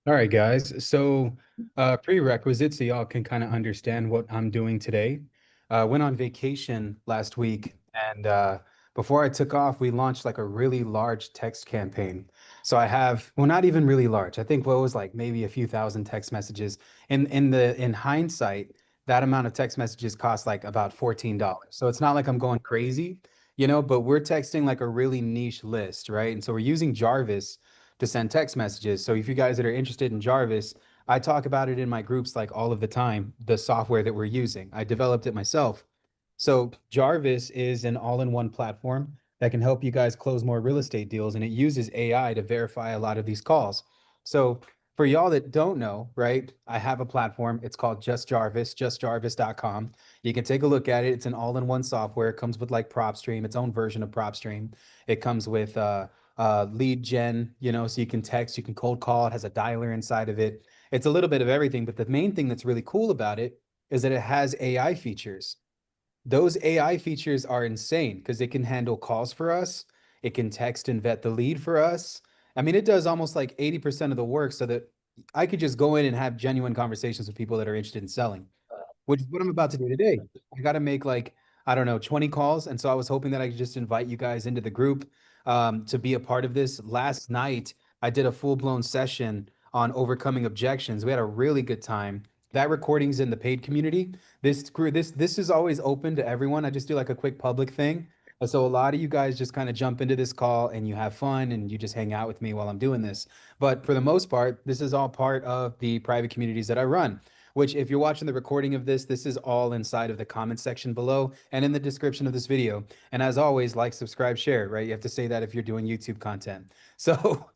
All right, guys. So, prerequisites so y'all can kind of understand what I'm doing today. Went on vacation last week, and before I took off, we launched like a really large text campaign. So I have, well, not even really large. I think what was like maybe a few thousand text messages. In hindsight, that amount of text messages cost like about $14. So it's not like I'm going crazy, but we're texting like a really niche list, right? And so we're using Jarvis to send text messages. So if you guys that are interested in Jarvis, I talk about it in my groups like all of the time, the software that we're using. I developed it myself. So Jarvis is an all-in-one platform that can help you guys close more real estate deals, and it uses AI to verify a lot of these calls. So for y'all that don't know, right, I have a platform. It's called Just Jarvis, justjarvis.com. You can take a look at it. It's an all-in-one software. It comes with like PropStream, its own version of PropStream. It comes with lead gen, so you can text, you can cold call. It has a dialer inside of it. It's a little bit of everything, but the main thing that's really cool about it is that it has AI features. Those AI features are insane because it can handle calls for us. It can text and vet the lead for us. I mean, it does almost like 80% of the work so that I could just go in and have genuine conversations with people that are interested in selling, which is what I'm about to do today. I got to make like, I don't know, 20 calls. And so I was hoping that I could just invite you guys into the group to be a part of this. Last night, I did a full-blown session on overcoming objections. We had a really good time. That recording's in the paid community. This is always open to everyone. I just do like a quick public thing. And so a lot of you guys just kind of jump into this call and you have fun and you just hang out with me while I'm doing this. But for the most part, this is all part of the private communities that I run, which if you're watching the recording of this is all inside of the comment section below and in the description of this video. And as always, like, subscribe, share, right? You have to say that if you're doing YouTube content. So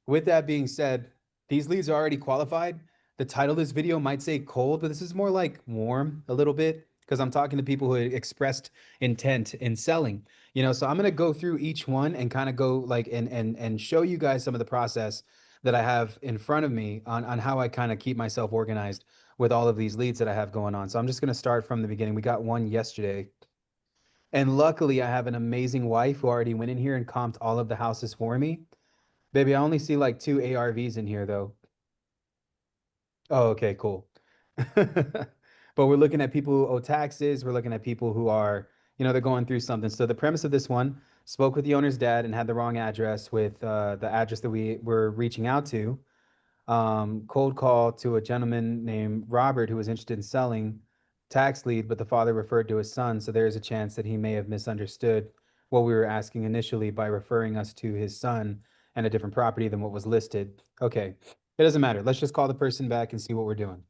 with that being said, these leads are already qualified. The title of this video might say cold, but this is more like warm a little bit because I'm talking to people who expressed intent in selling. So I'm going to go through each one and kind of go like and show you guys some of the process that I have in front of me on how I kind of keep myself organized with all of these leads that I have going on. So I'm just going to start from the beginning. We got one yesterday. And luckily, I have an amazing wife who already went in here and comped all of the houses for me. Baby, I only see like two ARVs in here though. Oh, okay, cool. But we're looking at people who owe taxes. We're looking at people who are, they're going through something. So the premise of this one, spoke with the owner's dad and had the wrong address with the address that we were reaching out to. Cold call to a gentleman named Robert who was interested in selling, tax lead, but the father referred to his son. So there is a chance that he may have misunderstood what we were asking initially by referring us to his son and a different property than what was listed. Okay, it doesn't matter. Let's just call the person back and see what we're doing.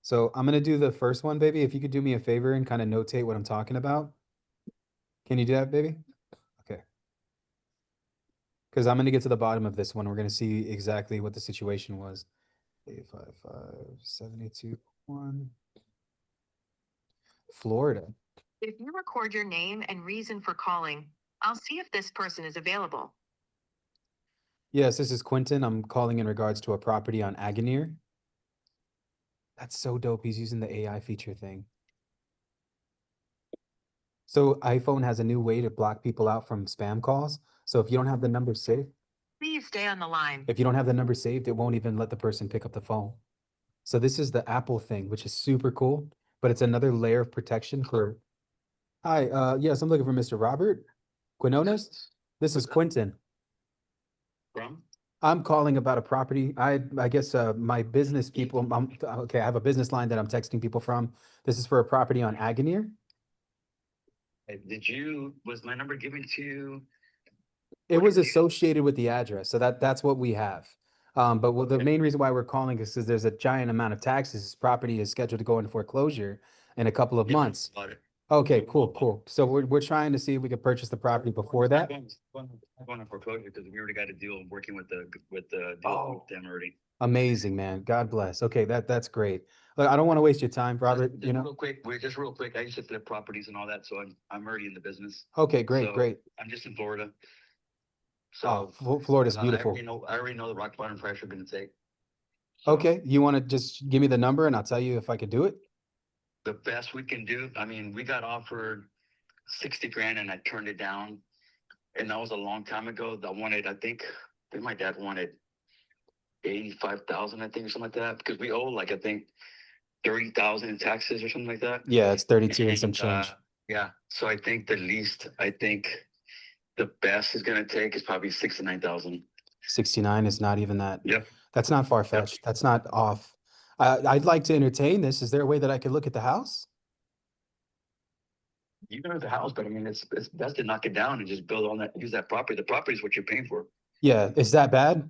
So I'm gonna do the first one, baby. If you could do me a favor and kind of notate what I'm talking about. Can you do that, baby? Okay. Because I'm gonna get to the bottom of this one. We're gonna see exactly what the situation was. 855-782-1. Florida. If you record your name and reason for calling, I'll see if this person is available. Yes, this is Quentin. I'm calling in regards to a property on Aganeer. That's so dope. He's using the AI feature thing. So iPhone has a new way to block people out from spam calls. So if you don't have the number saved, Please stay on the line. if you don't have the number saved, it won't even let the person pick up the phone. So this is the Apple thing, which is super cool, but it's another layer of protection for. Hi, yes, I'm looking for Mr. Robert Quinones. This is Quentin. From? I'm calling about a property. I guess my business people. Okay, I have a business line that I'm texting people from. This is for a property on Aganeer. Was my number given to? It was associated with the address, so that's what we have. But the main reason why we're calling is because there's a giant amount of taxes. This property is scheduled to go into foreclosure in a couple of months. About it. Okay, cool. So we're trying to see if we could purchase the property before that. Going on foreclosure because we already got a deal. I'm working with the deal Oh. with them already. Amazing, man. God bless. Okay, that's great. Look, I don't want to waste your time, Robert. Just real quick. I used to flip properties and all that, so I'm already in the business. Okay, great, So great. I'm just in Florida. Oh, So Florida's I beautiful. already know the rock bottom price you're gonna take. So Okay, you want to just give me the number and I'll tell you if I could do it? the best we can do. I mean, we got offered 60 grand and I turned it down. And that was a long time ago. I think my dad wanted 85,000, I think, or something like that, because we owe like I think 30,000 in taxes or something like that. Yeah, it's 32 and some And change. yeah, so I think the least, I think the best is gonna take is probably 69,000. 69 is not even that. Yep. That's not Yep. far-fetched. That's not off. I'd like to entertain this. Is there a way that I could look at the house? You know the house, but I mean, it's best to knock it down and just build on that, use that property. The property is what you're paying for. Yeah, is that bad?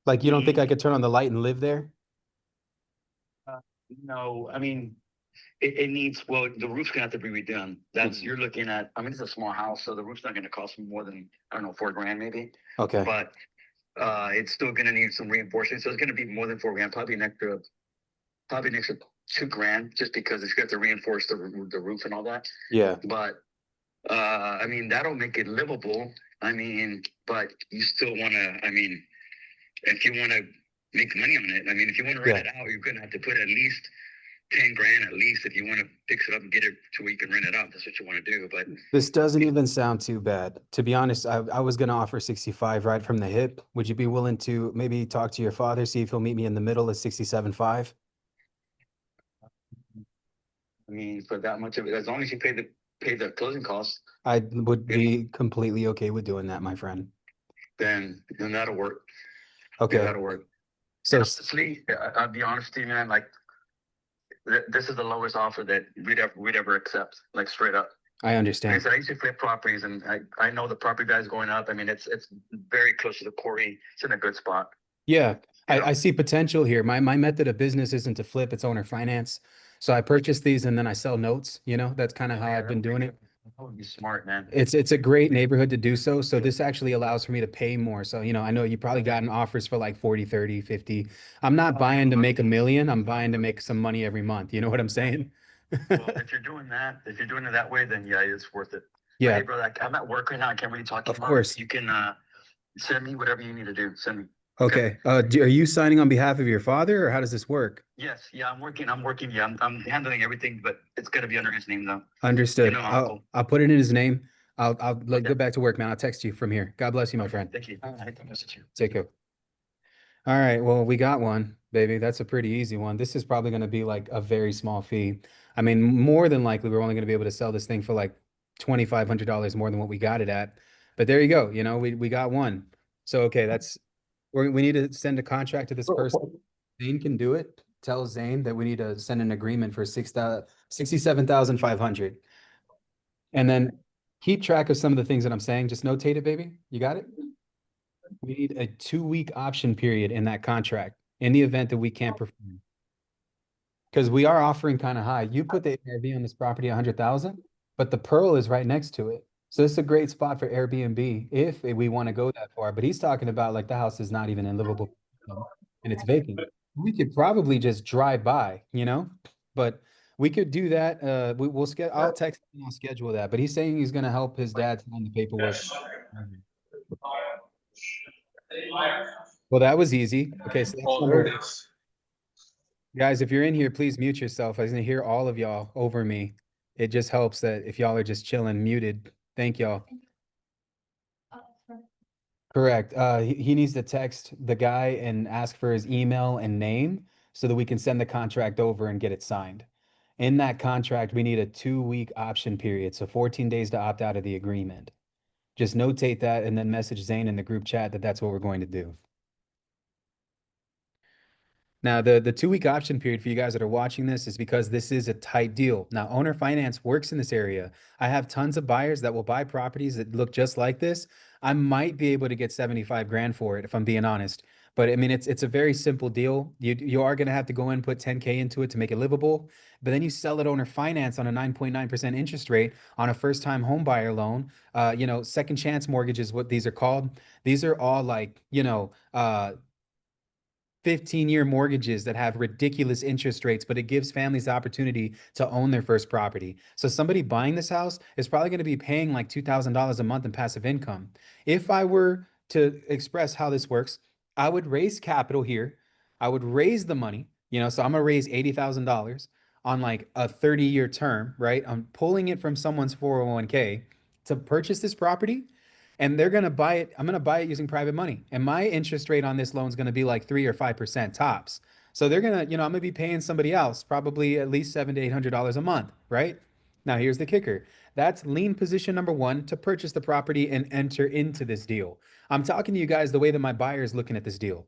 Like you don't think I Mm, could turn on the light and live there? uh, no, I mean, it needs, well, the roof's gonna have to be redone. That's, Mhm. you're looking at, I mean, it's a small house, so the roof's not gonna cost more than, I don't know, 4 grand maybe. Okay. But it's still gonna need some reinforcement. So it's gonna be more than 4 grand, probably an extra 2 grand, just because it's got to reinforce the roof and all that. Yeah. But I mean, that'll make it livable. I mean, but you still wanna, I mean, if you wanna make money on it, I mean, if you wanna rent Yeah. it out, you're gonna have to put at least 10 grand at least if you want to fix it up and get it to where you can rent it out. That's what you want to do. But This doesn't even sound too bad. To be honest, I was gonna offer 65 right from the hip. Would you be willing to maybe talk to your father, see if he'll meet me in the middle at 67.5? I mean, for that much of it, as long as you pay the closing costs, I would you know, be completely okay with doing that, my friend. then that'll work. Yeah, Okay. that'll work. So And honestly, I'll be honest with you, man. Like this is the lowest offer that we'd ever accept. Like straight up. I Like I understand. said, I used to flip properties, and I know the property value is going up. I mean, it's very close to the quarry. It's in a good spot. Yeah, You I know. see potential here. My method of business isn't to flip, it's owner finance. So I purchase these and then I sell notes, that's kind of Oh how yeah, I've been doing it. that would be smart, man. It's a great neighborhood to do so. So this actually allows for me to pay more. So, I know you probably gotten offers for like 40, 30, 50. I'm not buying to make a million. I'm buying to make some money every month. You know what I'm saying? Well, if you're doing it that way, then yeah, it's worth it. But Yeah, hey, brother, I'm at work right now. I can't really talk of anymore. course. You can send me whatever you need to do. Send me. Okay. Okay. Are you signing on behalf of your father or how does this work? Yes. Yeah, I'm working. I'm working. Yeah, I'm handling everything, but it's gonna be under his name though. You Understood. know, I'll Uncle. I'll put it in his name. I'll like Okay. go back to work, man. I'll text you from here. God bless you, my Okay. friend. Thank you. I hate to message you. Take care. All right, well, we got one, baby. That's a pretty easy one. This is probably going to be like a very small fee. I mean, more than likely, we're only going to be able to sell this thing for like $2,500 more than what we got it at. But there you go. We got one. So okay, we need to send a contract to this person. Zane can do it. Tell Zane that we need to send an agreement for 67,500. And then keep track of some of the things that I'm saying. Just notate it, baby. You got it? We need a 2-week option period in that contract in the event that we can't perform. Because we are offering kind of high. You put the Airbnb on this property 100,000, but the Pearl is right next to it. So it's a great spot for Airbnb if we want to go that far. But he's talking about like the house is not even in livable and it's vacant. We could probably just drive by. But we could do that. We'll schedule. I'll text him and I'll schedule that. But he's saying he's going to help his dad sign the paperwork. Well, that was easy. Okay, so that's number one. Guys, if you're in here, please mute yourself. I was gonna hear all of y'all over me. It just helps that if y'all are just chilling muted. Thank y'all. Correct. He needs to text the guy and ask for his email and name so that we can send the contract over and get it signed. In that contract, we need a 2-week option period, so 14 days to opt out of the agreement. Just notate that and then message Zane in the group chat that that's what we're going to do. Now, the 2-week option period for you guys that are watching this is because this is a tight deal. Now, owner finance works in this area. I have tons of buyers that will buy properties that look just like this. I might be able to get 75 grand for it if I'm being honest. But I mean, it's a very simple deal. You are going to have to go in and put 10K into it to make it livable. But then you sell it owner finance on a 9.9% interest rate on a first-time home buyer loan. Second chance mortgages, what these are called. These are all like, 15-year mortgages that have ridiculous interest rates, but it gives families the opportunity to own their first property. So somebody buying this house is probably going to be paying like $2,000 a month in passive income. If I were to express how this works, I would raise capital here. I would raise the money, so I'm going to raise $80,000 on like a 30-year term, right? I'm pulling it from someone's 401k to purchase this property. and they're going to buy it. I'm going to buy it using private money. And my interest rate on this loan is going to be like 3 or 5% tops. So they're going to, I'm going to be paying somebody else probably at least $700 to $800 a month, right? Now, here's the kicker. That's lien position number one to purchase the property and enter into this deal. I'm talking to you guys the way that my buyer is looking at this deal.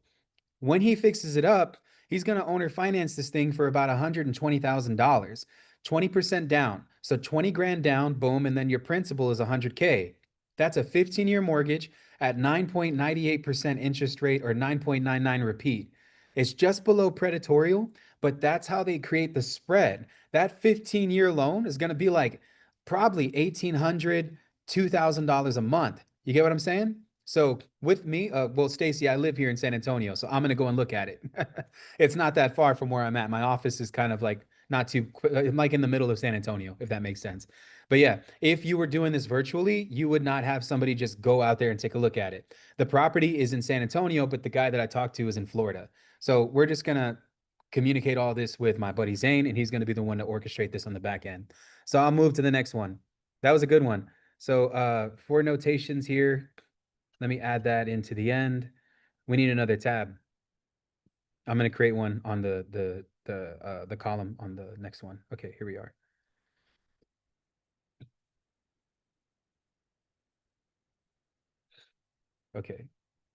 When he fixes it up, he's going to owner finance this thing for about $120,000, 20% down. So 20 grand down, boom, and then your principal is 100K. That's a 15-year mortgage at 9.98% interest rate or 9.99 repeat. It's just below predatorial, but that's how they create the spread. That 15-year loan is going to be like probably $1,800, $2,000 a month. You get what I'm saying? So with me, well, Stacy, I live here in San Antonio, so I'm gonna go and look at it. It's not that far from where I'm at. My office is kind of like not too, I'm like in the middle of San Antonio, if that makes sense. But yeah, if you were doing this virtually, you would not have somebody just go out there and take a look at it. The property is in San Antonio, but the guy that I talked to is in Florida. So we're just gonna communicate all this with my buddy Zane, and he's gonna be the one to orchestrate this on the back end. So I'll move to the next one. That was a good one. So for notations here, let me add that into the end. We need another tab. I'm going to create one on the column on the next one. Okay, here we are. Okay.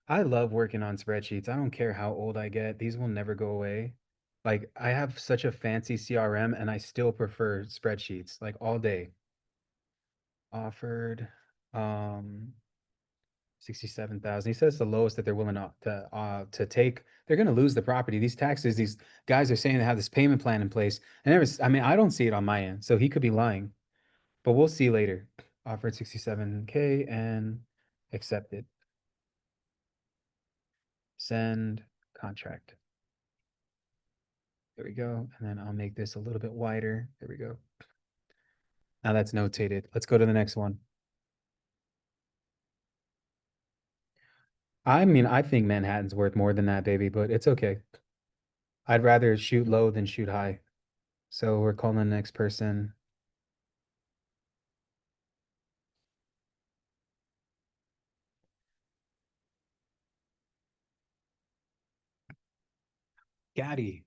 I love working on spreadsheets. I don't care how old I get. These will never go away. Like I have such a fancy CRM and I still prefer spreadsheets like all day. Offered um 67,000. He says the lowest that they're willing to take. They're going to lose the property. These taxes, these guys are saying they have this payment plan in place. I mean, I don't see it on my end, so he could be lying, but we'll see later. Offered 67K and accepted. Send contract. There we go. And then I'll make this a little bit wider. There we go. Now that's notated. Let's go to the next one. I mean, I think Manhattan's worth more than that, baby, but it's okay. I'd rather shoot low than shoot high. So we're calling the next person. Gaddy.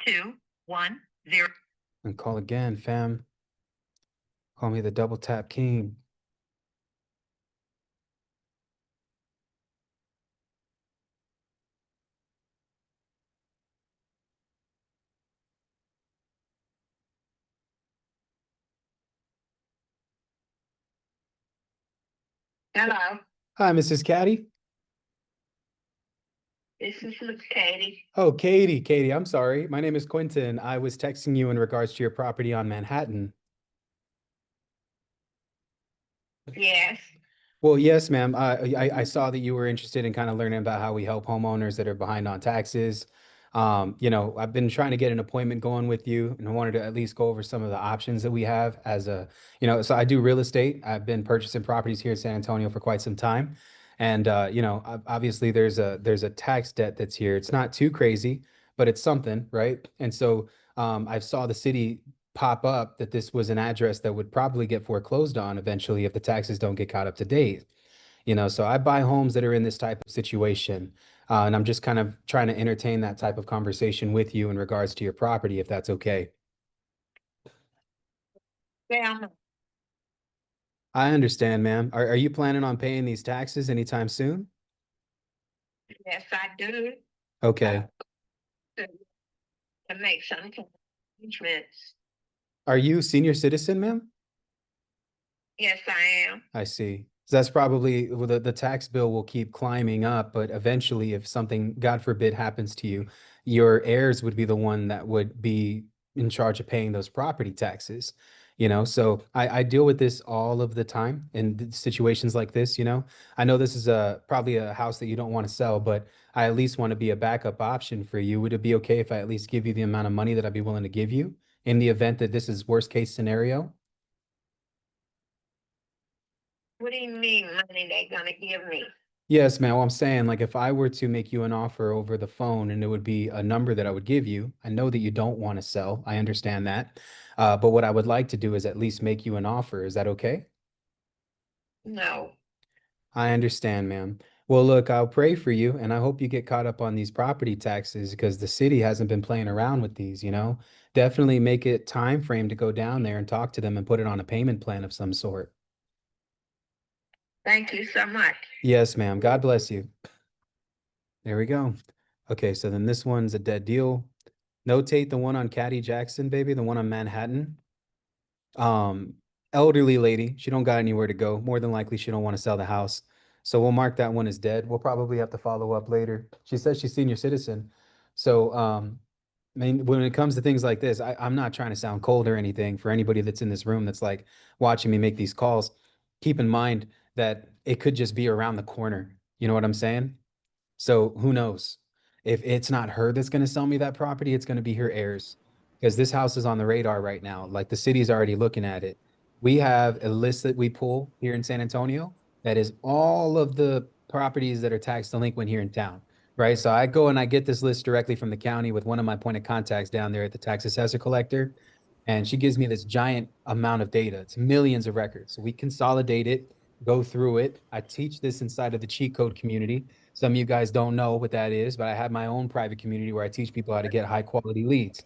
210. And call again, fam. Call me the double tap king. Hello, Hi, Mrs. Caddy. this is Miss Katie. Oh, Katie, Katie, I'm sorry. My name is Quentin. I was texting you in regards to your property on Manhattan. Yes. Well, yes, ma'am. I saw that you were interested in kind of learning about how we help homeowners that are behind on taxes. I've been trying to get an appointment going with you, and I wanted to at least go over some of the options that we have as a, so I do real estate. I've been purchasing properties here in San Antonio for quite some time. And obviously there's a tax debt that's here. It's not too crazy, but it's something, right? And so I saw the city pop up that this was an address that would probably get foreclosed on eventually if the taxes don't get caught up to date. So I buy homes that are in this type of situation. And I'm just kind of trying to entertain that type of conversation with you in regards to your property, if that's okay. Yeah. I understand, ma'am. Are you planning on paying these taxes anytime soon? Yes, I do. Okay. To, to make some arrangements. Are you a senior citizen, ma'am? Yes, I am. I see. So that's probably well, the tax bill will keep climbing up, but eventually, if something, God forbid, happens to you, your heirs would be the one that would be in charge of paying those property taxes. So I deal with this all of the time in situations like this. I know this is probably a house that you don't want to sell, but I at least want to be a backup option for you. Would it be okay if I at least give you the amount of money that I'd be willing to give you in the event that this is worst case scenario? What do you mean money they gonna give me? Yes, man. Well, I'm saying, like, if I were to make you an offer over the phone and it would be a number that I would give you, I know that you don't want to sell. I understand that. But what I would like to do is at least make you an offer. Is that okay? No. I understand, ma'am. Well, look, I'll pray for you and I hope you get caught up on these property taxes because the city hasn't been playing around with these, you know? Definitely make it time frame to go down there and talk to them and put it on a payment plan of some sort. Thank you so much. Yes, ma'am. God bless you. There we go. Okay, so then this one's a dead deal. Notate the one on Caddy Jackson, baby, the one on Manhattan. Um, Elderly lady, she don't got anywhere to go. More than likely, she don't want to sell the house. So we'll mark that one as dead. We'll probably have to follow up later. She says she's senior citizen. So, I mean, when it comes to things like this, I'm not trying to sound cold or anything for anybody that's in this room that's like watching me make these calls. Keep in mind that it could just be around the corner. You know what I'm saying? So who knows? If it's not her that's going to sell me that property, it's going to be her heirs. Because this house is on the radar right now. Like the city's already looking at it. We have a list that we pull here in San Antonio that is all of the properties that are tax delinquent here in town, right? So I go and I get this list directly from the county with one of my point of contacts down there at the tax assessor collector. And she gives me this giant amount of data. It's millions of records. So we consolidate it, go through it. I teach this inside of the cheat code community. Some of you guys don't know what that is, but I have my own private community where I teach people how to get high quality leads.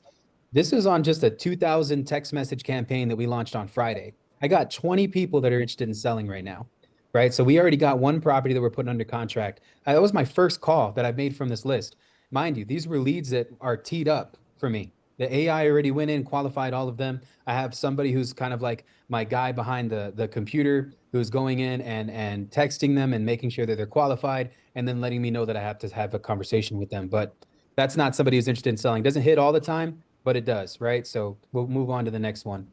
This is on just a 2,000 text message campaign that we launched on Friday. I got 20 people that are interested in selling right now, right? So we already got one property that we're putting under contract. That was my first call that I made from this list. Mind you, these were leads that are teed up for me. The AI already went in, qualified all of them. I have somebody who's kind of like my guy behind the computer who's going in and texting them and making sure that they're qualified and then letting me know that I have to have a conversation with them. But that's not somebody who's interested in selling. Doesn't hit all the time, but it does, right? So we'll move on to the next one.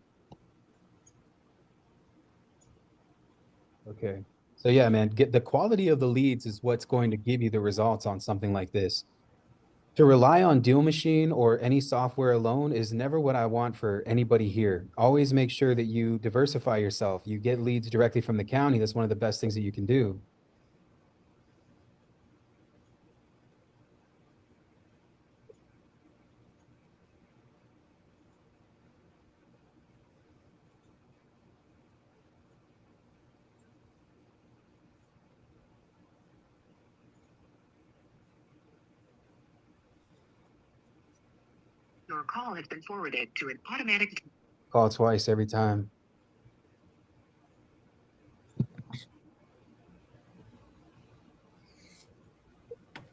Okay. So yeah, man, get the quality of the leads is what's going to give you the results on something like this. To rely on Deal Machine or any software alone is never what I want for anybody here. Always make sure that you diversify yourself. You get leads directly from the county. That's one of the best things that you can do. Your call has been forwarded to an automatic. Call twice every time.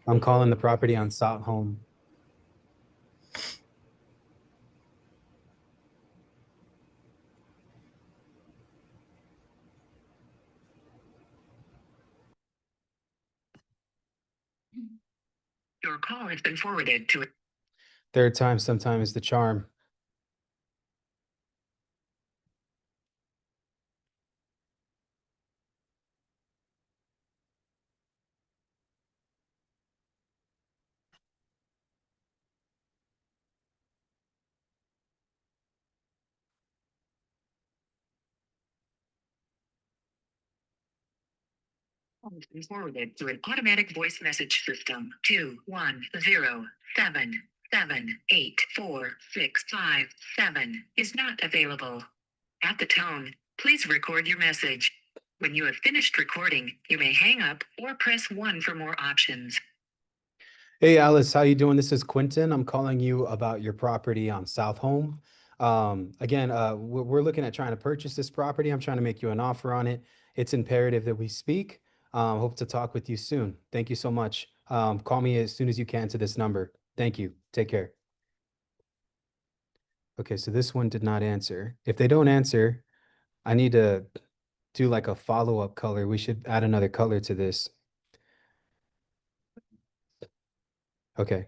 I'm calling the property on South Home. Your call has been forwarded to. Third time, sometimes is the charm. Has been forwarded to an automatic voice message system. 21077784657 is not available. At the tone, please record your message. When you have finished recording, you may hang up or press 1 for more options. Hey Alice, how you doing? This is Quentin. I'm calling you about your property on South Home. Again, we're looking at trying to purchase this property. I'm trying to make you an offer on it. It's imperative that we speak. Hope to talk with you soon. Thank you so much. Call me as soon as you can to this number. Thank you. Take care. Okay, so this one did not answer. If they don't answer, I need to do like a follow-up color. We should add another color to this. Okay.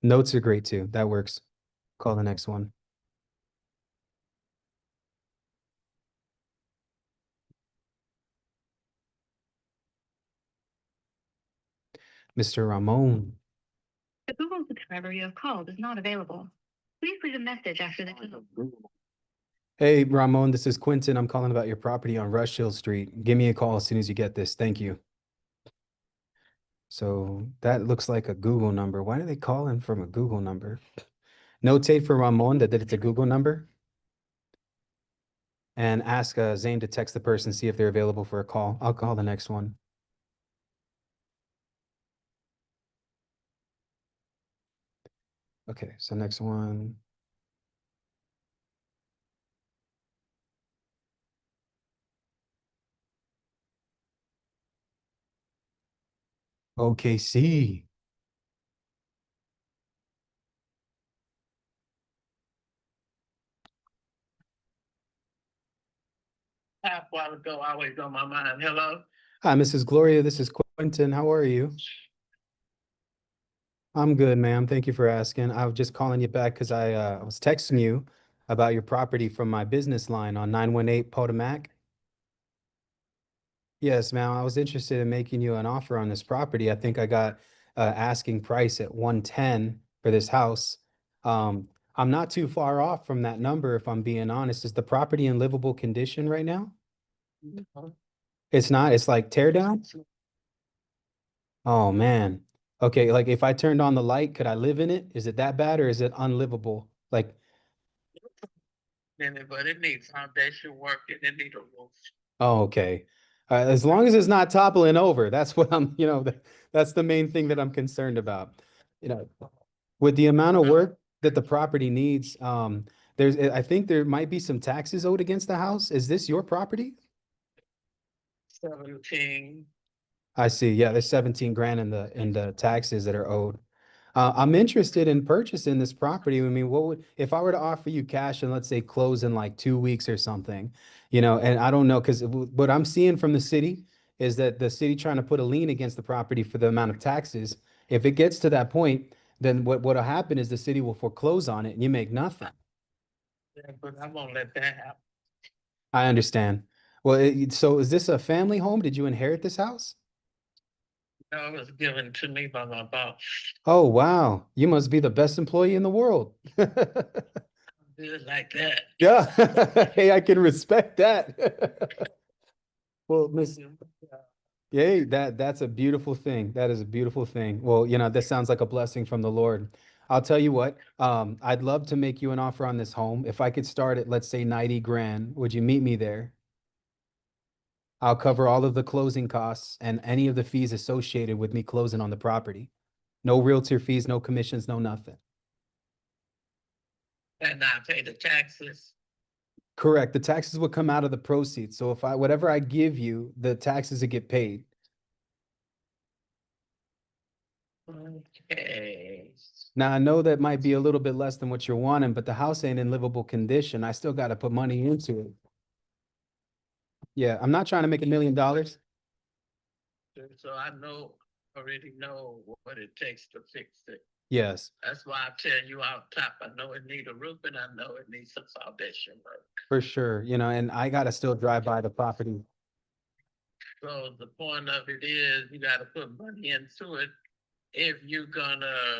Notes are great too. That works. Call the next one. Mr. Ramon. The Google subscriber you have called is not available. Please leave a message after the tone. Hey, Ramon, this is Quentin. I'm calling about your property on Rush Hill Street. Give me a call as soon as you get this. Thank you. So that looks like a Google number. Why do they call in from a Google number? Notate for Ramon that it's a Google number and ask Zane to text the person, see if they're available for a call. I'll call the next one. Okay, so next one. OKC. Half while ago, always on my mind. Hello. Hi, Mrs. Gloria. This is Quentin. How are you? I'm good, ma'am. Thank you for asking. I was just calling you back because I was texting you about your property from my business line on 918 Potomac. Yes, ma'am. I was interested in making you an offer on this property. I think I got asking price at 110 for this house. I'm not too far off from that number, if I'm being honest. Is the property in livable condition right now? It's not. It's like tear down? Oh man. Okay, like if I turned on the light, could I live in it? Is it that bad or is it unlivable? Like, But it needs foundation work and it needs a roof. oh, okay. As long as it's not toppling over, that's what that's the main thing that I'm concerned about. You know, with the amount of work that the property needs, I think there might be some taxes owed against the house. Is this your property? 17. I see. Yeah, there's 17 grand in the taxes that are owed. I'm interested in purchasing this property. I mean, what would if I were to offer you cash and let's say close in like 2 weeks or something, and I don't know because what I'm seeing from the city is that the city trying to put a lien against the property for the amount of taxes. If it gets to that point, then what'll happen is the city will foreclose on it and you make nothing. Yeah, but I won't let that happen. I understand. Well, so is this a family home? Did you inherit this house? No, it was given to me by my boss. Oh, wow. You must be the best employee in the world. Good like that. Yeah. Hey, I can respect that. Well, Miss, yay, that's a beautiful thing. That is a beautiful thing. Well, this sounds like a blessing from the Lord. I'll tell you what, I'd love to make you an offer on this home. If I could start at, let's say, 90 grand, would you meet me there? I'll cover all of the closing costs and any of the fees associated with me closing on the property. No realtor fees, no commissions, no nothing. And I pay the taxes. Correct. The taxes would come out of the proceeds. So if whatever I give you, the taxes would get paid. Okay. Now, I know that might be a little bit less than what you're wanting, but the house ain't in livable condition. I still got to put money into it. Yeah, I'm not trying to make $1 million. So I already know what it takes to fix it. Yes, That's why I tell you out top, I know it needs a roof and I know it needs some foundation work. for sure. And I got to still drive by the property. So the point of it is you gotta put money into it if you're gonna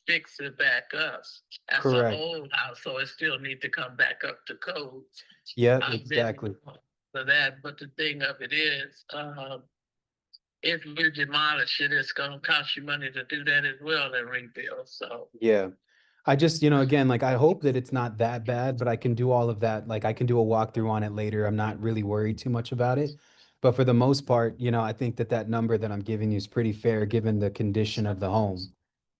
fix it back up. That's an Correct. old house, so it still need to come back up to code. Yeah, I've been exactly. for that, but the thing of it is, if you demolish it, it's gonna cost you money to do that as well and rebuild. So Yeah. I just, again, like I hope that it's not that bad, but I can do all of that. Like I can do a walkthrough on it later. I'm not really worried too much about it. But for the most part, I think that that number that I'm giving you is pretty fair given the condition of the home.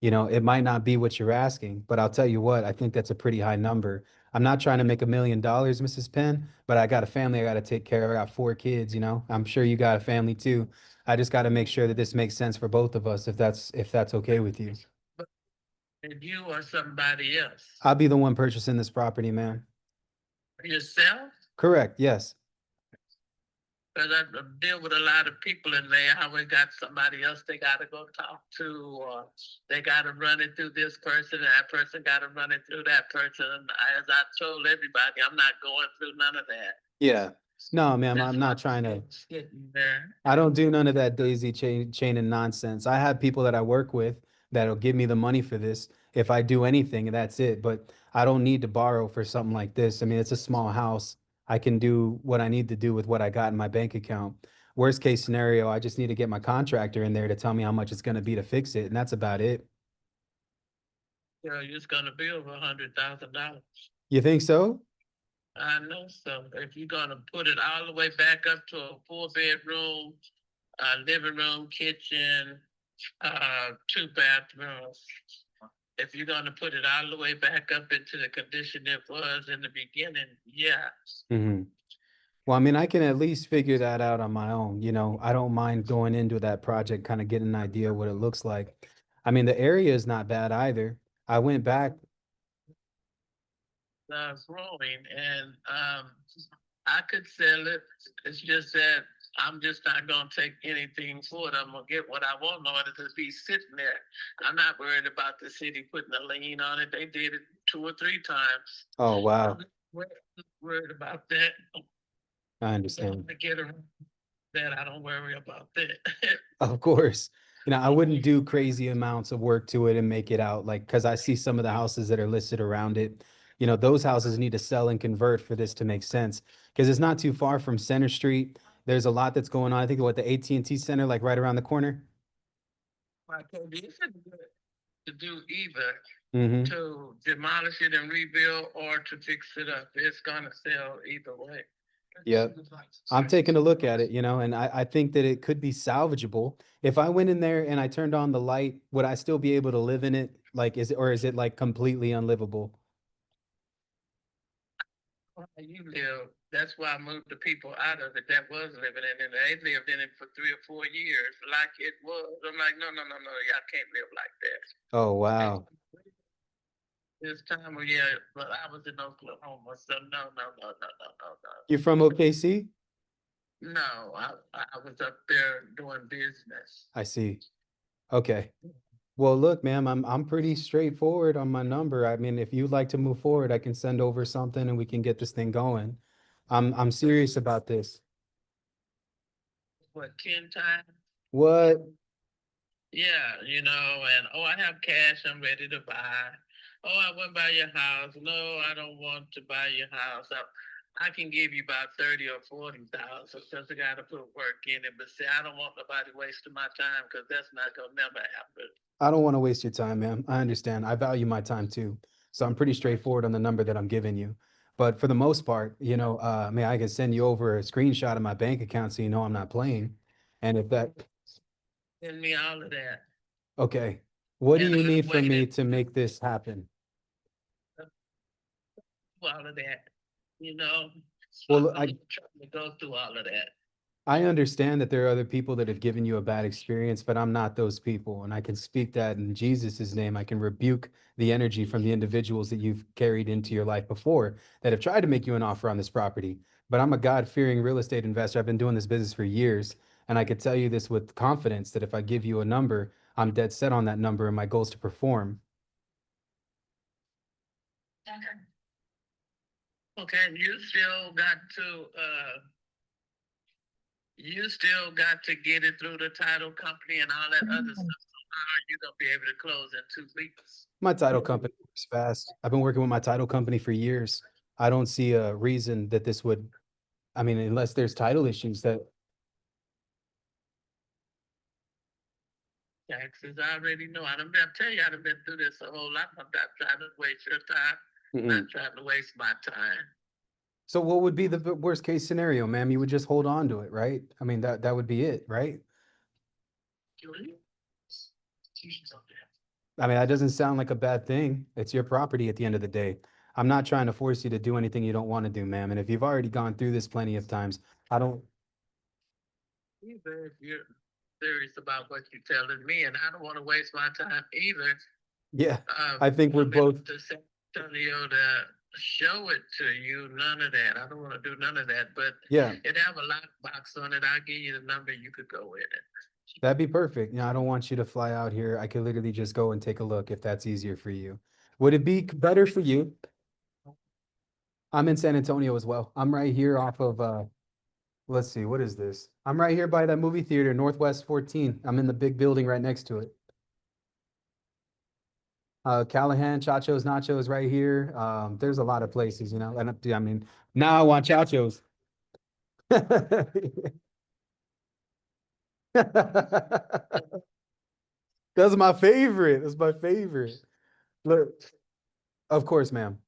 It might not be what you're asking, but I'll tell you what, I think that's a pretty high number. I'm not trying to make $1 million, Mrs. Penn, but I got a family I got to take care of. I got 4 kids. I'm sure you got a family too. I just got to make sure that this makes sense for both of us if that's okay with you. and you or somebody else I'll be the one purchasing this property, man. yourself. Correct. Yes. Because I deal with a lot of people and they always got somebody else they got to go talk to, or they got to run it through this person, and that person got to run it through that person. And as I told everybody, I'm not going through none of that. Yeah. No, ma'am, That's I'm why not trying to. I'm sitting there. I don't do none of that daisy chain and nonsense. I have people that I work with that'll give me the money for this if I do anything, and that's it. But I don't need to borrow for something like this. I mean, it's a small house. I can do what I need to do with what I got in my bank account. Worst case scenario, I just need to get my contractor in there to tell me how much it's going to be to fix it, and that's about it. You know, it's gonna be over $100,000. You think so? I know so. If you're gonna put it all the way back up to a 4 bedroom, living room, kitchen, 2 bathrooms. If you're gonna put it all the way back up into the condition it was in the beginning, yeah. Hmm. Well, I mean, I can at least figure that out on my own. I don't mind going into that project, kind of getting an idea what it looks like. I mean, the area is not bad either. I went back. Growing, and I could sell it. It's just that I'm just not gonna take anything for it. I'm gonna get what I want in order to be sitting there. I'm not worried about the city putting a lien on it. They did it 2 or 3 times. Oh, I'm wow. not worried about that. I When understand. I get around that, I don't worry about that. Of course. I wouldn't do crazy amounts of work to it and make it out like, because I see some of the houses that are listed around it. Those houses need to sell and convert for this to make sense. Because it's not too far from Center Street. There's a lot that's going on. I think what the AT&T Center, like right around the corner. I told you, it's to do either Hmm. to demolish it and rebuild or to fix it up. It's gonna sell either way. Yep. I'm taking a look at it, and I think that it could be salvageable. If I went in there and I turned on the light, would I still be able to live in it? Like, is it like completely unlivable? You live. That's why I moved the people out of it that was living in it. They lived in it for 3 or 4 years, like it was. I'm like, no, no, no, no, y'all can't live like that. Oh, And wow. this time of year, but I was in Oklahoma, so no, no, no, no, no, no, no. You're from OKC? No, I was up there doing business. I see. Okay. Well, look, ma'am, I'm pretty straightforward on my number. I mean, if you'd like to move forward, I can send over something and we can get this thing going. I'm serious about this. What, 10 times? What? Yeah, and oh, I have cash, I'm ready to buy. Oh, I went by your house. No, I don't want to buy your house. I can give you about 30 or 40,000 because I got to put work in it. But see, I don't want nobody wasting my time because that's not gonna never happen. I don't want to waste your time, ma'am. I understand. I value my time too. So I'm pretty straightforward on the number that I'm giving you. But for the most part, I mean, I can send you over a screenshot of my bank account so you know I'm not playing. And if that, Send me all of that, okay, what do and you I'll need from wait me and to make this happen? do all of that. You know, Well, I'm trying to go through all of that. I understand that there are other people that have given you a bad experience, but I'm not those people. And I can speak that in Jesus' name. I can rebuke the energy from the individuals that you've carried into your life before that have tried to make you an offer on this property. But I'm a God-fearing real estate investor. I've been doing this business for years. And I could tell you this with confidence that if I give you a number, I'm dead set on that number and my goal is to perform. Okay, and you still got to get it through the title company and all that other stuff. So how are you gonna be able to close in 2 weeks? My title company works fast. I've been working with my title company for years. I don't see a reason that this would, I mean, unless there's title issues that, Taxes, I already know. I tell you, I've been through this a whole lot. I'm not trying to waste your time. mm-mm. Not trying to waste my time. So what would be the worst case scenario, ma'am? You would just hold on to it, right? I mean, that would be it, right? I mean, that doesn't sound like a bad thing. It's your property at the end of the day. I'm not trying to force you to do anything you don't want to do, ma'am. And if you've already gone through this plenty of times, I don't, Either if you're serious about what you're telling me, and I don't want to waste my time either. yeah, I think we're Coming both, to San Antonio to show it to you, none of that. I don't want to do none of that, but yeah, it have a lockbox on it. I'll give you the number. You could go with it. that'd be perfect. I don't want you to fly out here. I could literally just go and take a look if that's easier for you. Would it be better for you? I'm in San Antonio as well. I'm right here off of let's see, what is this? I'm right here by that movie theater, Northwest 14. I'm in the big building right next to it. Callahan, Chacho's Nachos right here. There's a lot of places, you know. And I mean, now I want Chacho's. That's my favorite. That's my favorite. Look, of course, ma'am.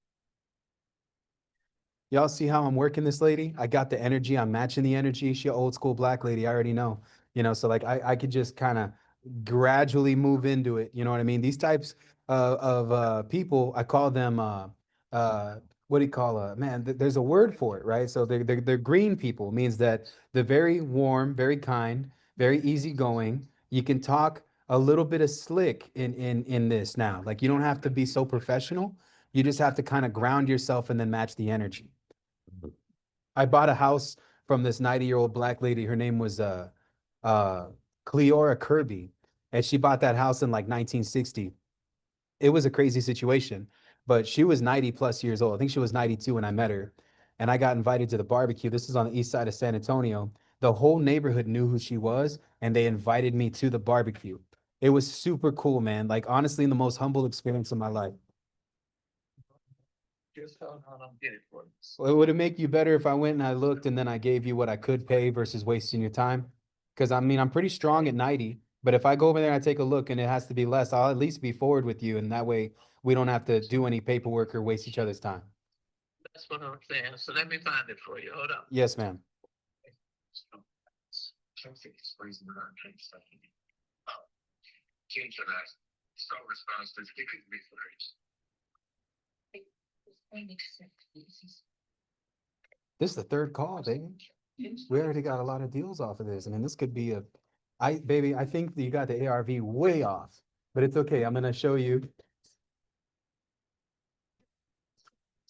Y'all see how I'm working this lady? I got the energy. I'm matching the energy. She an old school black lady. I already know. You know, so like I could just kind of gradually move into it. You know what I mean? These types of people, I call them uh what do you call man, there's a word for it, right? So they're green people, means that they're very warm, very kind, very easygoing. You can talk a little bit of slick in this now. Like you don't have to be so professional. You just have to kind of ground yourself and then match the energy. I bought a house from this 90-year-old black lady. Her name was uh Cleora Kirby. And she bought that house in like 1960. It was a crazy situation, but she was 90 plus years old. I think she was 92 when I met her. And I got invited to the barbecue. This is on the east side of San Antonio. The whole neighborhood knew who she was, and they invited me to the barbecue. It was super cool, man. Like honestly, the most humble experience of my life. Just hold on, I'm getting for you. Well, would it make you better if I went and I looked and then I gave you what I could pay versus wasting your time? Because I mean, I'm pretty strong at 90, but if I go over there and I take a look and it has to be less, I'll at least be forward with you. And that way we don't have to do any paperwork or waste each other's time. That's what I'm saying. So let me find it for you. Hold on. Yes, ma'am. This is the third call, baby. We already got a lot of deals off of this. I mean, this could be baby, I think that you got the ARV way off, but it's okay. I'm gonna show you.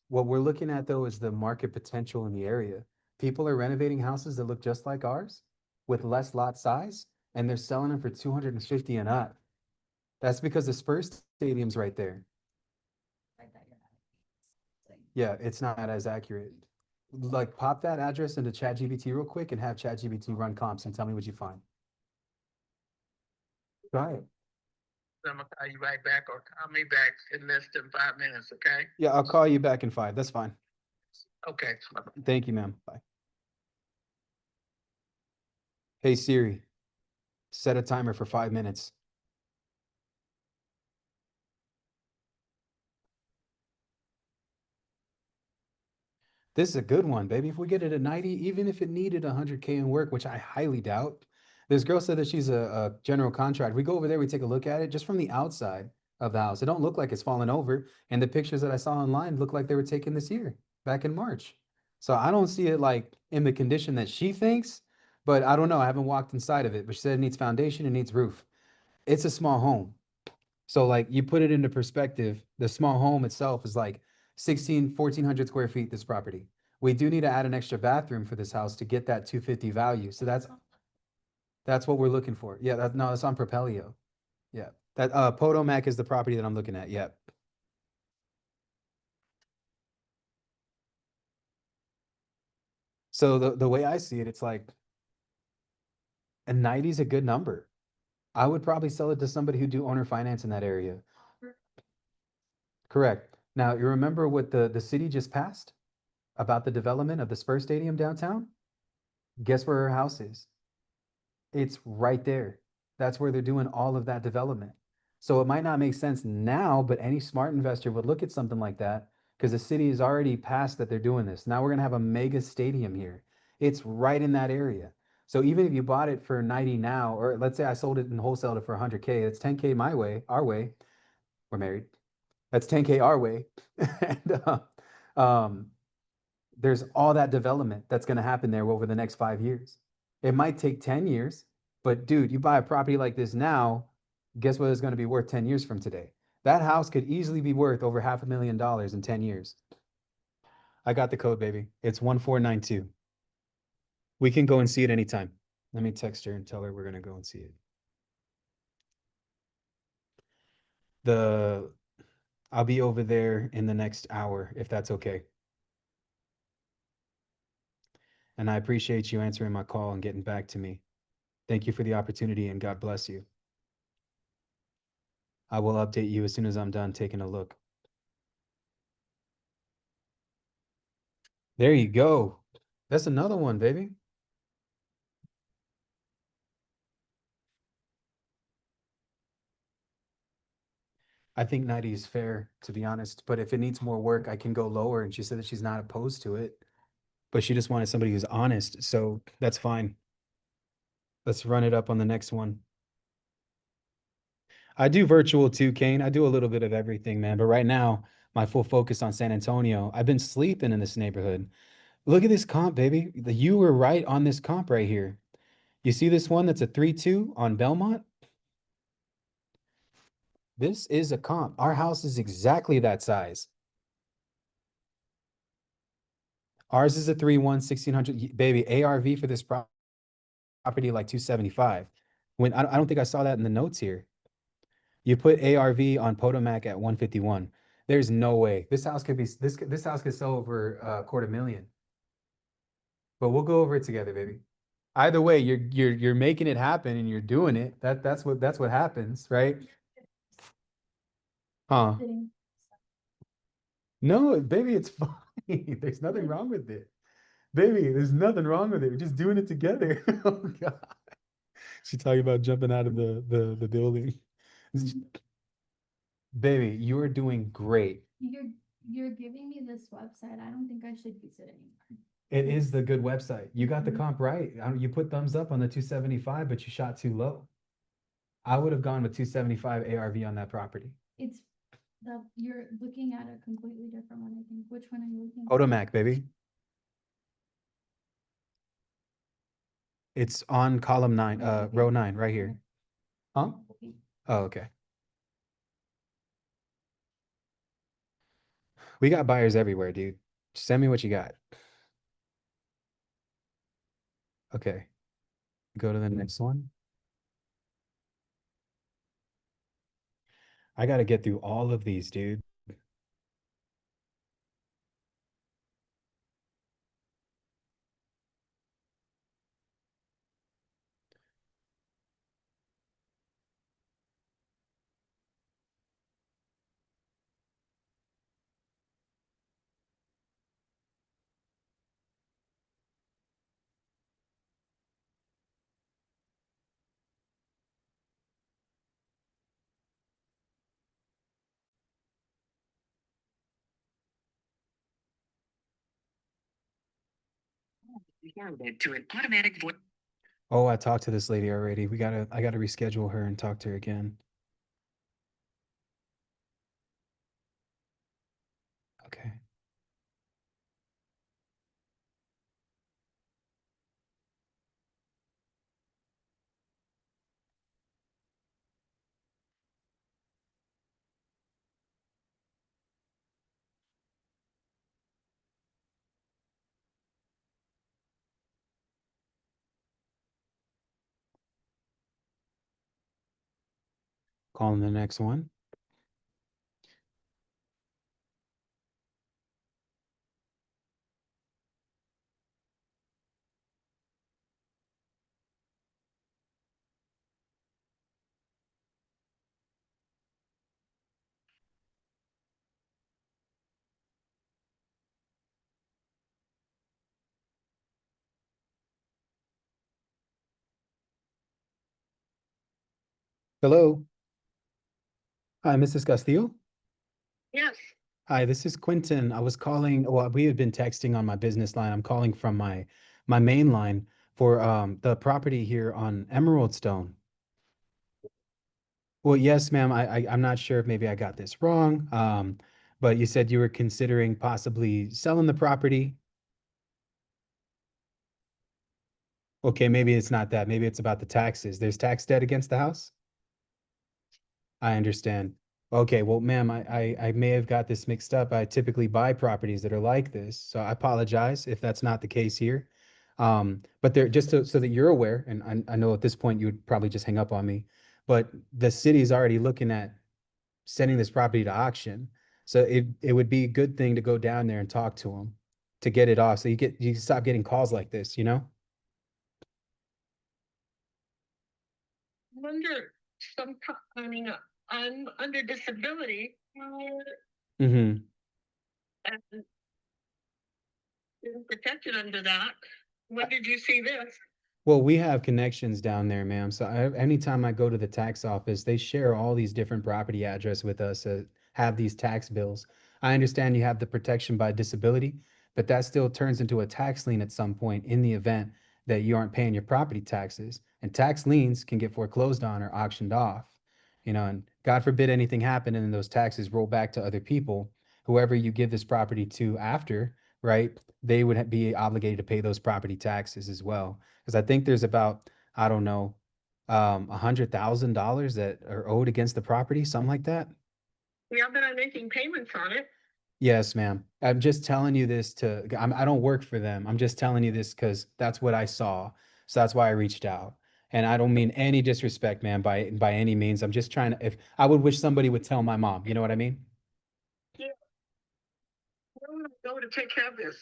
What we're looking at though is the market potential in the area. People are renovating houses that look just like ours with less lot size, and they're selling them for 250 and up. That's because the Spurs stadium's right there. Yeah, it's not as accurate. Like pop that address into ChatGPT real quick and have ChatGPT run comps and tell me what you find. Try it. I'm gonna call you right back or call me back in less than 5 minutes, okay? Yeah, I'll call you back in 5. That's fine. Okay. Thank you, ma'am. Bye. Hey Siri, set a timer for 5 minutes. This is a good one, baby. If we get it at 90, even if it needed 100K in work, which I highly doubt. This girl said that she's a general contractor. We go over there, we take a look at it just from the outside of the house. It don't look like it's fallen over. And the pictures that I saw online look like they were taken this year, back in March. So I don't see it like in the condition that she thinks, but I don't know. I haven't walked inside of it, but she said it needs foundation, it needs roof. It's a small home. So like you put it into perspective, the small home itself is like 1,400 square feet, this property. We do need to add an extra bathroom for this house to get that 250 value. So that's what we're looking for. Yeah, no, that's on Propelio. Yeah. That Potomac is the property that I'm looking at. Yeah. So the way I see it, it's like a 90 is a good number. I would probably sell it to somebody who do owner finance in that area. Correct. Now you remember what the city just passed about the development of the Spurs Stadium downtown? Guess where her house is? It's right there. That's where they're doing all of that development. So it might not make sense now, but any smart investor would look at something like that because the city has already passed that they're doing this. Now we're going to have a mega stadium here. It's right in that area. So even if you bought it for 90 now, or let's say I sold it and wholesaled it for 100K, that's 10K my way, our way. We're married. That's 10K our way. And um, there's all that development that's going to happen there over the next 5 years. It might take 10 years, but dude, you buy a property like this now, guess what it's going to be worth 10 years from today? That house could easily be worth over $500,000 in 10 years. I got the code, baby. It's 1492. We can go and see it anytime. Let me text her and tell her we're going to go and see it. The I'll be over there in the next hour if that's okay. And I appreciate you answering my call and getting back to me. Thank you for the opportunity and God bless you. I will update you as soon as I'm done taking a look. There you go. That's another one, baby. I think 90 is fair, to be honest. But if it needs more work, I can go lower. And she said that she's not opposed to it, but she just wanted somebody who's honest. So that's fine. Let's run it up on the next one. I do virtual too, Kane. I do a little bit of everything, man. But right now, my full focus on San Antonio. I've been sleeping in this neighborhood. Look at this comp, baby. You were right on this comp right here. You see this one that's a 3-2 on Belmont? This is a comp. Our house is exactly that size. Ours is a 3-1, 1600. Baby, ARV for this property like 275. When I don't think I saw that in the notes here. You put ARV on Potomac at 151. There's no way. This house could be this house could sell over a quarter million. But we'll go over it together, baby. Either way, you're making it happen and you're doing it. That's what happens, right? Huh? No, baby, it's fine. There's nothing wrong with it. Baby, there's nothing wrong with it. We're just doing it together. Oh God. She talking about jumping out of the building. Baby, you are doing great. You're giving me this website. I don't think I should use it anymore. It is the good website. You got the comp right. You put thumbs up on the 275, but you shot too low. I would have gone with 275 ARV on that property. It's you're looking at a completely different one, I think. Which one are you looking at? Potomac, baby. It's on column 9, row 9, right here. Huh? Oh, okay. We got buyers everywhere, dude. Send me what you got. Okay. Go to the next one. I got to get through all of these, dude. To an automatic voice. Oh, I talked to this lady already. I gotta reschedule her and talk to her again. Okay. Calling the next one. Hello. Hi, Mrs. Castillo. Yes. Hi, this is Quentin. I was calling, well, we had been texting on my business line. I'm calling from my main line for the property here on Emerald Stone. Well, yes, ma'am. I'm not sure if maybe I got this wrong. But you said you were considering possibly selling the property. Okay, maybe it's not that. Maybe it's about the taxes. There's tax debt against the house? I understand. Okay, well, ma'am, I may have got this mixed up. I typically buy properties that are like this, so I apologize if that's not the case here. But they're just so that you're aware, and I know at this point you would probably just hang up on me, but the city's already looking at sending this property to auction. So it would be a good thing to go down there and talk to them to get it off. So you stop getting calls like this, you know? Wonder sometime, I mean, I'm under disability Mm-hmm. and been protected under that. When did you see this? Well, we have connections down there, ma'am. So anytime I go to the tax office, they share all these different property address with us that have these tax bills. I understand you have the protection by disability, but that still turns into a tax lien at some point in the event that you aren't paying your property taxes. And tax liens can get foreclosed on or auctioned off, and God forbid anything happen and then those taxes roll back to other people, whoever you give this property to after, right? They would be obligated to pay those property taxes as well. Because I think there's about, I don't know, $100,000 that are owed against the property, something like that. Yeah, but I'm making payments on it. Yes, ma'am. I'm just telling you this I don't work for them. I'm just telling you this because that's what I saw. So that's why I reached out. And I don't mean any disrespect, man, by any means. I'm just trying to, if I would wish somebody would tell my mom, you know what I mean? Yeah. Where would I go to take care of this?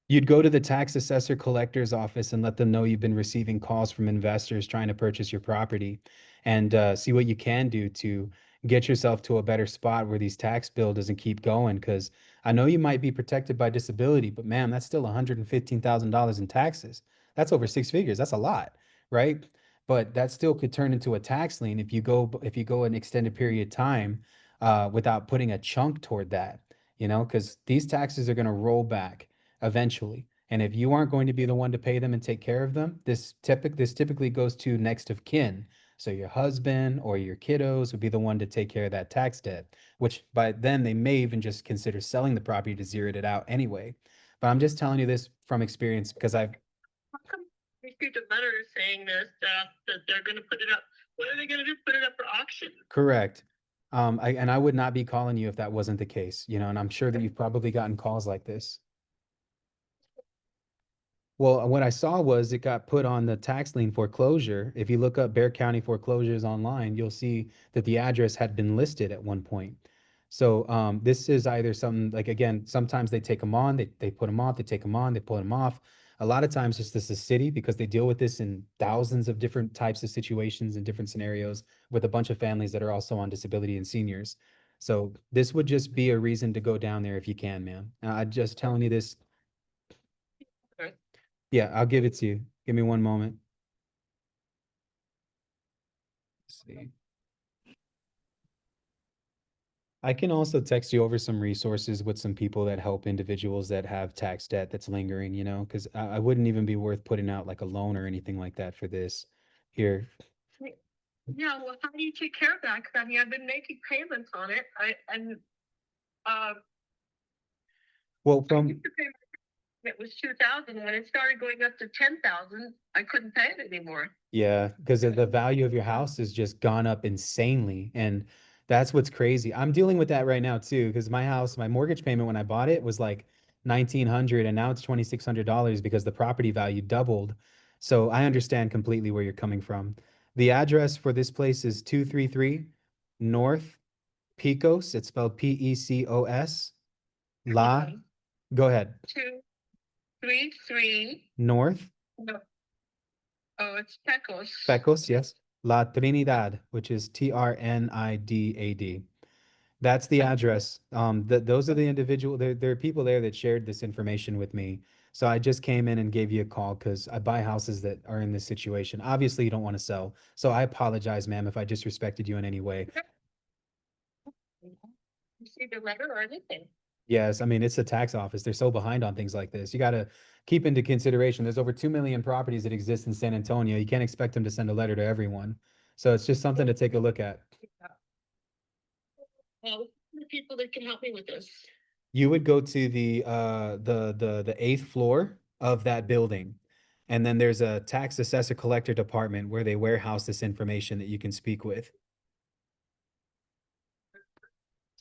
You'd go to the tax assessor collector's office and let them know you've been receiving calls from investors trying to purchase your property and see what you can do to get yourself to a better spot where these tax bill doesn't keep going. Because I know you might be protected by disability, but ma'am, that's still $115,000 in taxes. That's over six figures. That's a lot, right? But that still could turn into a tax lien if you go an extended period of time without putting a chunk toward that, because these taxes are going to roll back eventually. And if you aren't going to be the one to pay them and take care of them, this typically goes to next of kin. So your husband or your kiddos would be the one to take care of that tax debt, which by then they may even just consider selling the property to zero it out anyway. But I'm just telling you this from experience because I've How come I received a letter saying this, that they're gonna put it up? What are they gonna do? Put it up for auction? correct. I would not be calling you if that wasn't the case, and I'm sure that you've probably gotten calls like this. Well, what I saw was it got put on the tax lien foreclosure. If you look up Bear County foreclosures online, you'll see that the address had been listed at one point. So this is either something like, again, sometimes they take them on, they put them off, they take them on, they pull them off. A lot of times it's just the city because they deal with this in thousands of different types of situations and different scenarios with a bunch of families that are also on disability and seniors. So this would just be a reason to go down there if you can, ma'am. I'm just telling you this. Okay. Yeah, I'll give it to you. Give me one moment. Let's see. I can also text you over some resources with some people that help individuals that have tax debt that's lingering, because I wouldn't even be worth putting out like a loan or anything like that for this. Here. Yeah, well, how do you take care of that? Because I mean, I've been making payments on it. Uh, Well, I used to pay it was 2,000. When it started going up to 10,000, I couldn't pay it anymore. yeah, because the value of your house has just gone up insanely. And that's what's crazy. I'm dealing with that right now too, because my mortgage payment when I bought it was like 1,900 and now it's $2,600 because the property value doubled. So I understand completely where you're coming from. The address for this place is 233 North Pecos. It's spelled Pecos. La, go ahead. 233. North No. Oh, it's Pecos. Pecos, yes. La Trinidad, which is Trinidad. That's the address. Those are the individual. There are people there that shared this information with me. So I just came in and gave you a call because I buy houses that are in this situation. Obviously, you don't want to sell. So I apologize, ma'am, if I disrespected you in any way. Received a letter or anything? Yes, I mean, it's the tax office. They're so behind on things like this. You got to keep into consideration. There's over 2 million properties that exist in San Antonio. You can't expect them to send a letter to everyone. So it's just something to take a look at. Well, the people that can help me with this. You would go to the eighth floor of that building. And then there's a tax assessor collector department where they warehouse this information that you can speak with.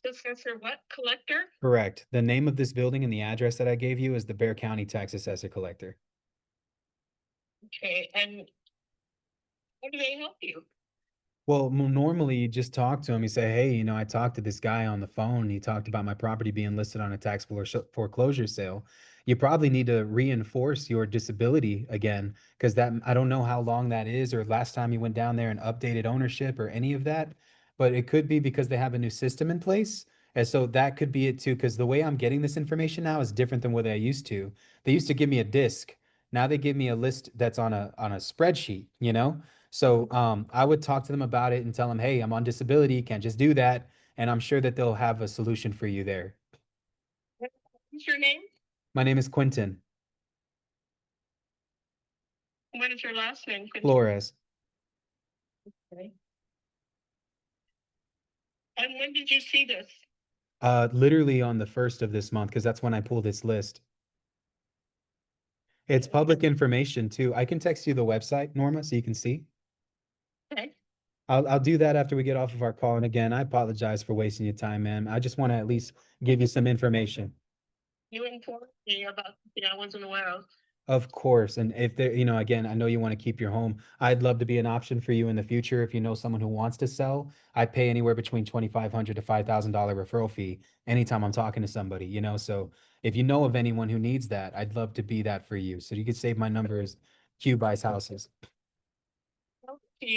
Assessor what? Collector? Correct. The name of this building and the address that I gave you is the Bear County Tax Assessor Collector. Okay, and how do they help you? Well, normally you just talk to him. You say, hey, I talked to this guy on the phone. He talked about my property being listed on a tax foreclosure sale. You probably need to reinforce your disability again, because I don't know how long that is or last time you went down there and updated ownership or any of that. but it could be because they have a new system in place. And so that could be it too, because the way I'm getting this information now is different than what I used to. They used to give me a disc. Now they give me a list that's on a spreadsheet, you know? So I would talk to them about it and tell them, hey, I'm on disability, can't just do that. And I'm sure that they'll have a solution for you there. What's your name? My name is Quentin What is your last name? Flores. Okay. And when did you see this? Literally on the 1st of this month, because that's when I pull this list. It's public information too. I can text you the website, Norma, so you can see. Okay. I'll do that after we get off of our call. And again, I apologize for wasting your time, man. I just want to at least give you some information. You informed me about something I wasn't aware of. Of course. And if there, you know, again, I know you want to keep your home. I'd love to be an option for you in the future. If you know someone who wants to sell, I pay anywhere between $2,500 to $5,000 referral fee anytime I'm talking to somebody, you know. So if you know of anyone who needs that, I'd love to be that for you. So you could save my number as Q buys houses.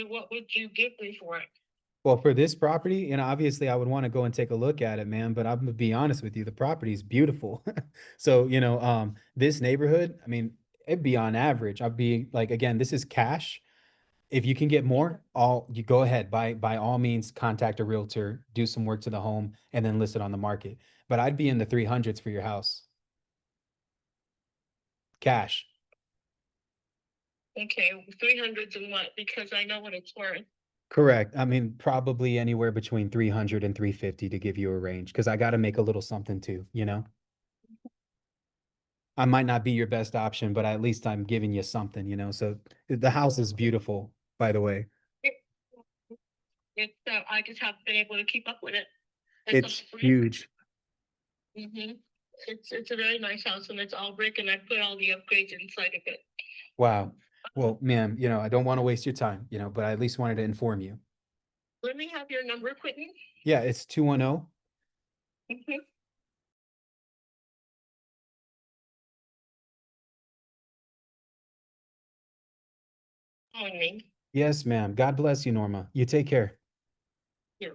What would you give me for it? Well, for this property, you know, obviously I would want to go and take a look at it, man, but I'm gonna be honest with you, the property is beautiful. So, you know, this neighborhood, I mean, it'd be on average. I'd be like, again, this is cash. If you can get more, all you go ahead, by all means, contact a realtor, do some work to the home, and then list it on the market. But I'd be in the 300s for your house. Cash. Okay, 300s and what? Because I know what it's worth. Correct. I mean, probably anywhere between 300 and 350 to give you a range, because I got to make a little something too, you know? I might not be your best option, but at least I'm giving you something, you know? So the house is beautiful, by the way. It's I just haven't been able to keep up with it. It's huge. It's a very nice house and it's all brick and I put all the upgrades inside of it. Wow. Well, ma'am, you know, I don't want to waste your time, you know, but I at least wanted to inform you. Let me have your number, Quentin. Yeah, it's 210. Mhm. Calling me. Yes, ma'am. God bless you, Norma. You take care. Yeah.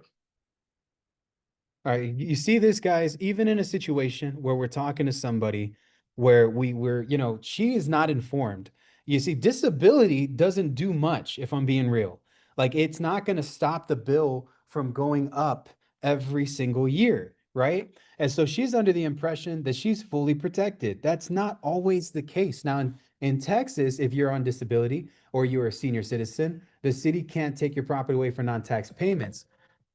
All right, you see this, guys, even in a situation where we're talking to somebody where were, you know, she is not informed. You see, disability doesn't do much, if I'm being real. Like, it's not going to stop the bill from going up every single year, right? And so she's under the impression that she's fully protected. That's not always the case. Now, in Texas, if you're on disability or you're a senior citizen, the city can't take your property away for non-tax payments.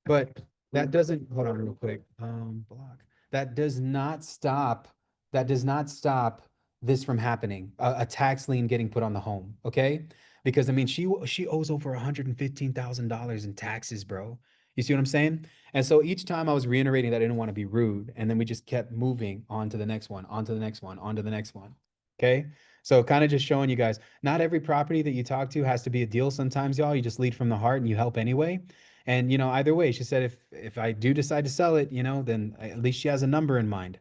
But that doesn't, hold on real quick. Block. That does not stop, that does not stop this from happening. A tax lien getting put on the home, okay? Because I mean, she owes over $115,000 in taxes, bro. You see what I'm saying? And so each time I was reiterating that I didn't want to be rude, and then we just kept moving on to the next one, on to the next one, on to the next one. Okay. So kind of just showing you guys, not every property that you talk to has to be a deal. Sometimes, y'all, you just lead from the heart and you help anyway. And you know, either way, she said if I do decide to sell it, you know, then at least she has a number in mind.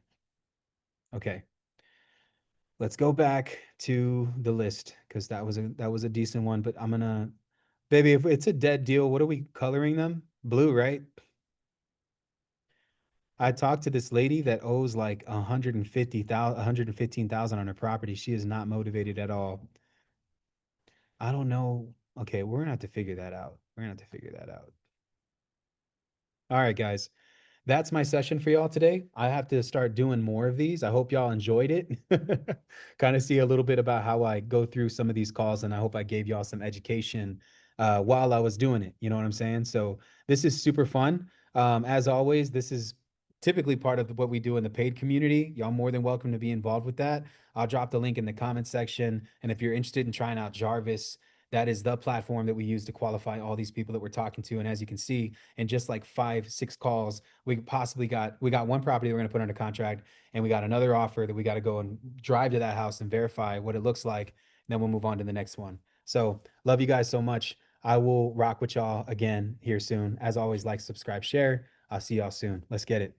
Okay. Let's go back to the list because that was a decent one, but I'm gonna, baby, if it's a dead deal, what are we coloring them? Blue, right? I talked to this lady that owes like 150,000, 115,000 on her property. She is not motivated at all. I don't know. Okay, we're gonna have to figure that out. We're gonna have to figure that out. All right, guys. That's my session for y'all today. I have to start doing more of these. I hope y'all enjoyed it. Kind of see a little bit about how I go through some of these calls, and I hope I gave y'all some education while I was doing it. You know what I'm saying? So this is super fun. As always, this is typically part of what we do in the paid community. Y'all more than welcome to be involved with that. I'll drop the link in the comment section. And if you're interested in trying out Jarvis, that is the platform that we use to qualify all these people that we're talking to. And as you can see, in just like 5, 6 calls, we got one property we're going to put under contract, and we got another offer that we got to go and drive to that house and verify what it looks like. And then we'll move on to the next one. So love you guys so much. I will rock with y'all again here soon. As always, like, subscribe, share. I'll see y'all soon. Let's get it.